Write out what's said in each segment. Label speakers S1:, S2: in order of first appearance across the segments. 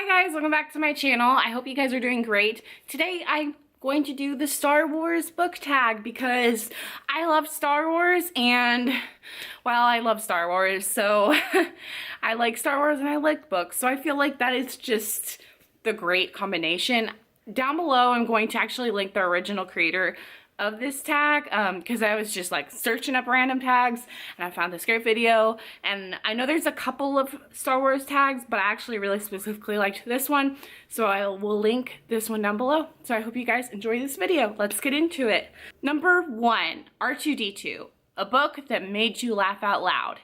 S1: Hi guys, welcome back to my channel. I hope you guys are doing great. Today I'm going to do the Star Wars book tag because I love Star Wars and, well, I love Star Wars, so I like Star Wars and I like books, so I feel like that is just the great combination. Down below I'm going to actually link the original creator of this tag because I was just like searching up random tags and I found this great video, and I know there's a couple of Star Wars tags, but I actually really specifically liked this one, so I will link this one down below. So I hope you guys enjoy this video. Let's get into it. Number 1, R2-D2, a book that made you laugh out loud.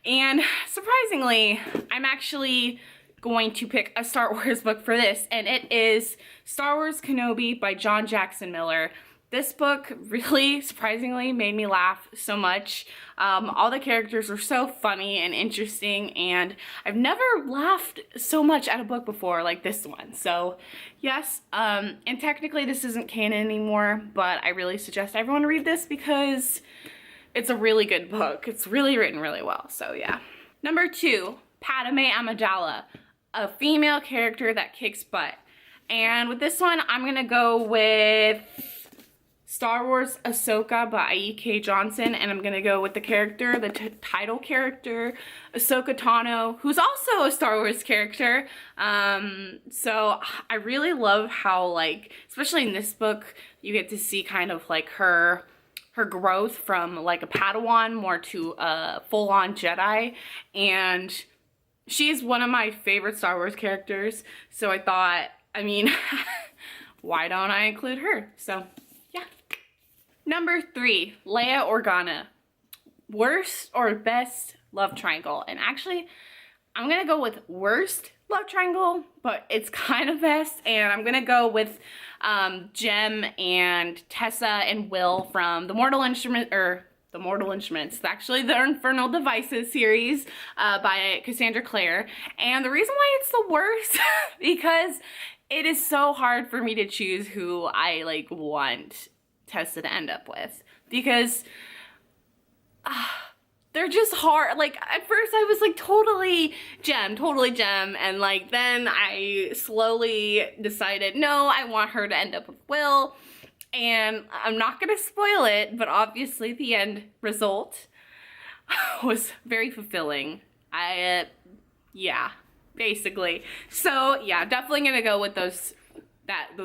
S1: And surprisingly, I'm actually going to pick a Star Wars book for this, and it is Star Wars Kenobi by John Jackson Miller. This book really, surprisingly, made me laugh so much. All the characters were so funny and interesting, and I've never laughed so much at a book before like this one. So, yes, and technically this isn't canon anymore, but I really suggest everyone read this because it's a really good book. It's really written really well, so yeah. Number 2, Padme Amidala, a female character that kicks butt. And with this one, I'm gonna go with Star Wars Ahsoka by E.K. Johnson, and I'm gonna go with the character, the title character, Ahsoka Tano, who's also a Star Wars character. So I really love how, like, especially in this book, you get to see kind of like her growth from like a Padawan more to a full-on Jedi, and she's one of my favorite Star Wars characters. So I thought, I mean, why don't I include her? So yeah. Number 3, Leia Organa, worst or best love triangle. And actually, I'm gonna go with worst love triangle, but it's kind of best. And I'm gonna go with Jem and Tessa and Will from the Mortal Instruments, actually the Infernal Devices series by Cassandra Clare. And the reason why it's the worst, because it is so hard for me to choose who I like want Tessa to end up with, because they're just hard. Like, at first I was like totally Jem, and like then I slowly decided no, I want her to end up with Will. And I'm not gonna spoil it, but obviously the end result was very fulfilling. Yeah, basically. So yeah, definitely gonna go with those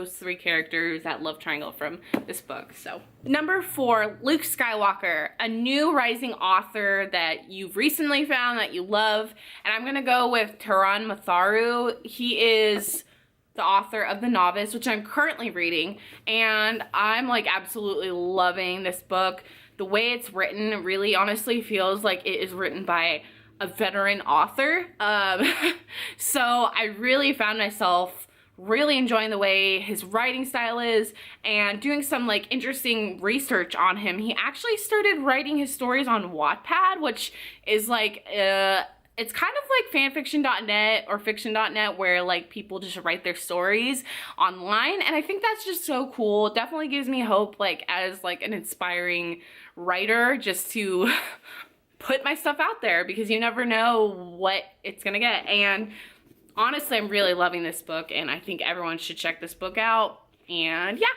S1: 3 characters, that love triangle from this book. So number 4, Luke Skywalker, a new rising author that you've recently found that you love, and I'm gonna go with Taran Matharu. He is the author of The Novice, which I'm currently reading, and I'm like absolutely loving this book. The way it's written really honestly feels like it is written by a veteran author. So I really found myself really enjoying the way his writing style is, and doing some like interesting research on him. He actually started writing his stories on Wattpad, which is like it's kind of like fanfiction.net or fiction.net, where like people just write their stories online, and I think that's just so cool. It definitely gives me hope, like as like an inspiring writer, just to put my stuff out there, because you never know what it's gonna get. And honestly, I'm really loving this book, and I think everyone should check this book out. And yeah.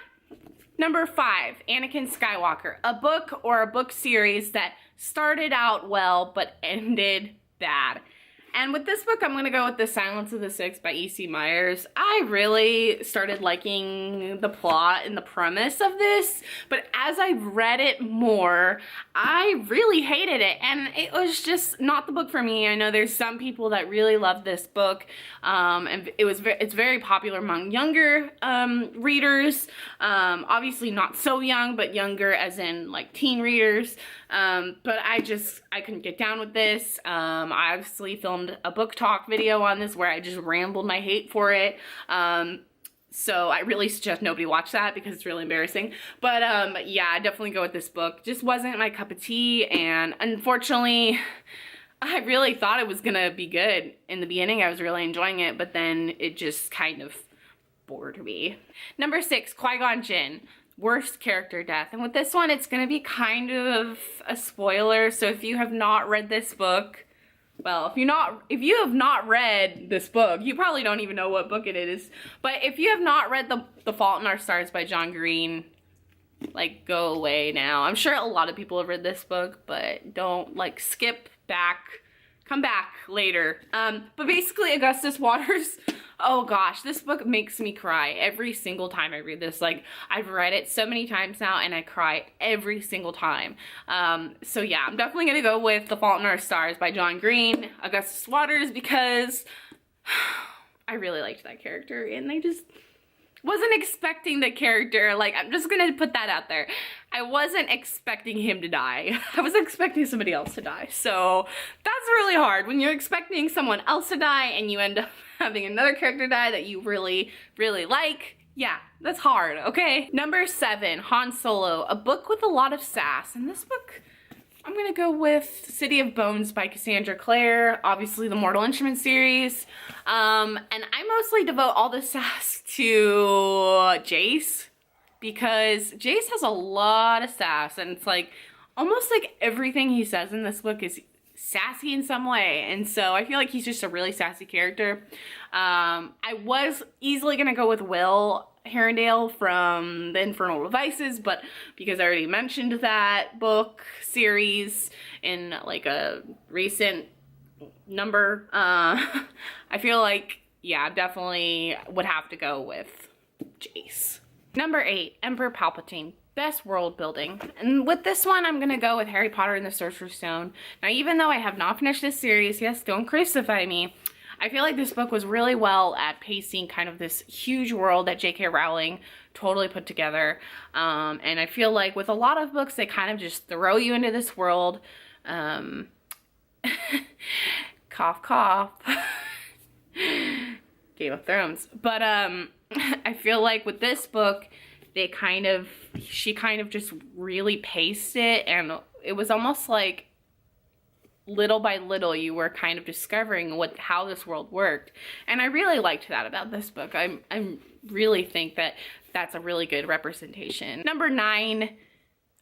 S1: Number 5, Anakin Skywalker, a book or a book series that started out well but ended bad. And with this book, I'm gonna go with The Silence of the Six by E.C. Myers. I really started liking the plot and the premise of this, but as I've read it more, I really hated it, and it was just not the book for me. I know there's some people that really love this book, and it's very popular among younger readers. Obviously not so young, but younger as in like teen readers. But I couldn't get down with this. I obviously filmed a book talk video on this where I just rambled my hate for it. So I really suggest nobody watch that because it's really embarrassing. But yeah, I definitely go with this book. Just wasn't my cup of tea, and unfortunately, I really thought it was gonna be good. In the beginning, I was really enjoying it, but then it just kind of bored me. Number 6, Qui-Gon Jinn, worst character death. And with this one, it's gonna be kind of a spoiler, so if you have not read this book, well, if you have not read this book, you probably don't even know what book it is. But if you have not read The Fault in Our Stars by John Green, like, go away now. I'm sure a lot of people have read this book, but don't, like, skip back, come back later. But basically, Augustus Waters, oh gosh, this book makes me cry every single time I read this. Like, I've read it so many times now, and I cry every single time. So yeah, I'm definitely gonna go with The Fault in Our Stars by John Green, Augustus Waters, because I really liked that character, and I just wasn't expecting the character, like, I'm just gonna put that out there. I wasn't expecting him to die. I was expecting somebody else to die. So that's really hard when you're expecting someone else to die and you end up having another character die that you really, really like. Yeah, that's hard, okay? Number 7, Han Solo, a book with a lot of sass. And this book, I'm gonna go with City of Bones by Cassandra Clare, obviously the Mortal Instruments series. And I mostly devote all the sass to Jace, because Jace has a lot of sass, and it's like, almost like everything he says in this book is sassy in some way, and so I feel like he's just a really sassy character. I was easily gonna go with Will Herondale from The Infernal Devices, but because I already mentioned that book series in like a recent number, I feel like, yeah, definitely would have to go with Jace. Number 8, Emperor Palpatine. Best world building. And with this one, I'm gonna go with Harry Potter and the Sorcerer's Stone. Now, even though I have not finished this series, yes, don't crucify me, I feel like this book was really well at pacing kind of this huge world that J.K. Rowling totally put together. And I feel like with a lot of books, they kind of just throw you into this world. Cough, cough. Game of Thrones. But I feel like with this book, she kind of just really paced it, and it was almost like little by little you were kind of discovering how this world worked. And I really liked that about this book. I really think that that's a really good representation. Number 9,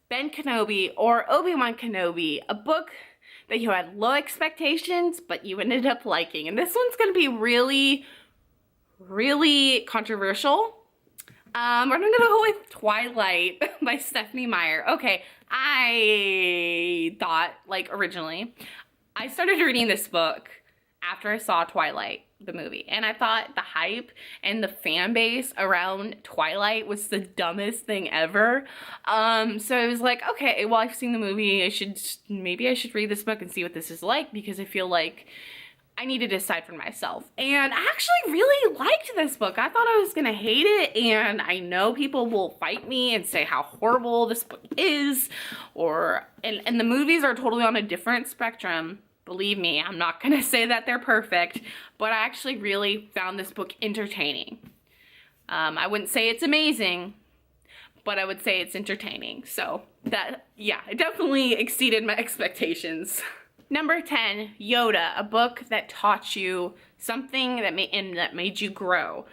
S1: Ben Kenobi or Obi-Wan Kenobi, a book that you had low expectations, but you ended up liking. And this one's gonna be really, really controversial. We're gonna go with Twilight by Stephenie Meyer. Okay, I thought, like, originally, I started reading this book after I saw Twilight, the movie, and I thought the hype and the fan base around Twilight was the dumbest thing ever. So I was like, okay, well, I've seen the movie, maybe I should read this book and see what this is like, because I feel like I need to decide for myself. And I actually really liked this book. I thought I was gonna hate it, and I know people will fight me and say how horrible this book is, and the movies are totally on a different spectrum. Believe me, I'm not gonna say that they're perfect, but I actually really found this book entertaining. I wouldn't say it's amazing, but I would say it's entertaining. So that, yeah, it definitely exceeded my expectations. Number 10, Yoda, a book that taught you something that made you grow.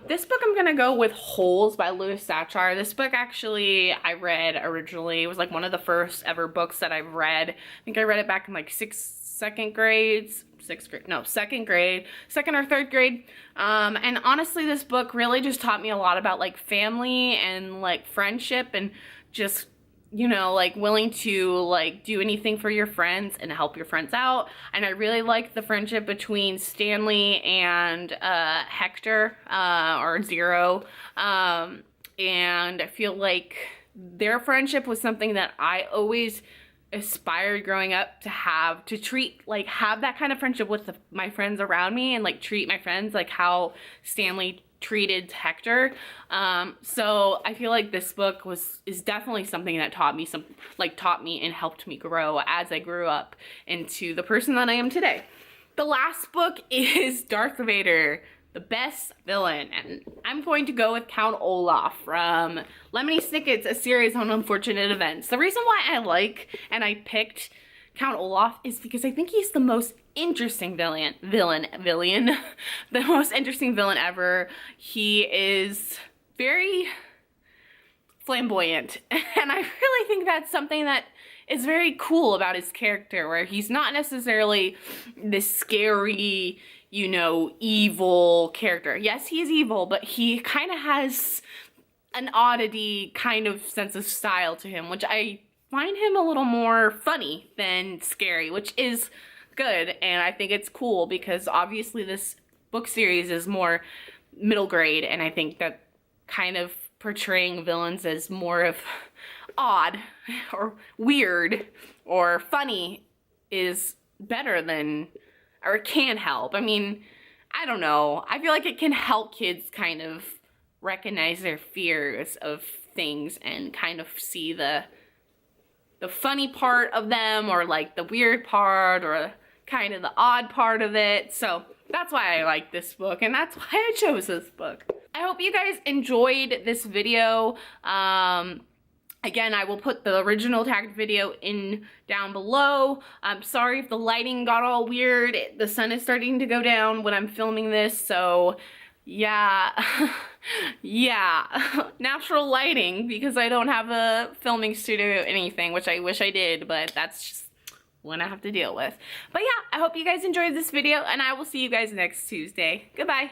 S1: This book I'm gonna go with Holes by Louis Sachar. This book actually I read originally. It was like one of the first ever books that I've read. I think I read it back in like second or third grade. And honestly, this book really just taught me a lot about like family and like friendship, and just, you know, like willing to like do anything for your friends and help your friends out. And I really liked the friendship between Stanley and Hector, or Zero. And I feel like their friendship was something that I always aspired growing up to have that kind of friendship with my friends around me, and like treat my friends like how Stanley treated Hector. So I feel like this book is definitely something that taught me and helped me grow as I grew up into the person that I am today. The last book is Darth Vader, the best villain, and I'm going to go with Count Olaf from Lemony Snicket's A Series of Unfortunate Events. The reason why I picked Count Olaf is because I think he's the most interesting villain, the most interesting villain ever. He is very flamboyant, and I really think that's something that is very cool about his character, where he's not necessarily this scary, you know, evil character. Yes, he is evil, but he kind of has an oddity kind of sense of style to him, which I find him a little more funny than scary, which is good, and I think it's cool because obviously this book series is more middle grade, and I think that kind of portraying villains as more of odd or weird or funny is better than, or can help. I mean, I don't know. I feel like it can help kids kind of recognize their fears of things and kind of see the funny part of them, or like the weird part, or kind of the odd part of it. So that's why I like this book, and that's why I chose this book. I hope you guys enjoyed this video. Again, I will put the original tagged video in down below. I'm sorry if the lighting got all weird. The sun is starting to go down when I'm filming this, so yeah, yeah, natural lighting, because I don't have a filming studio or anything, which I wish I did, but that's just what I have to deal with. But yeah, I hope you guys enjoyed this video, and I will see you guys next Tuesday. Goodbye.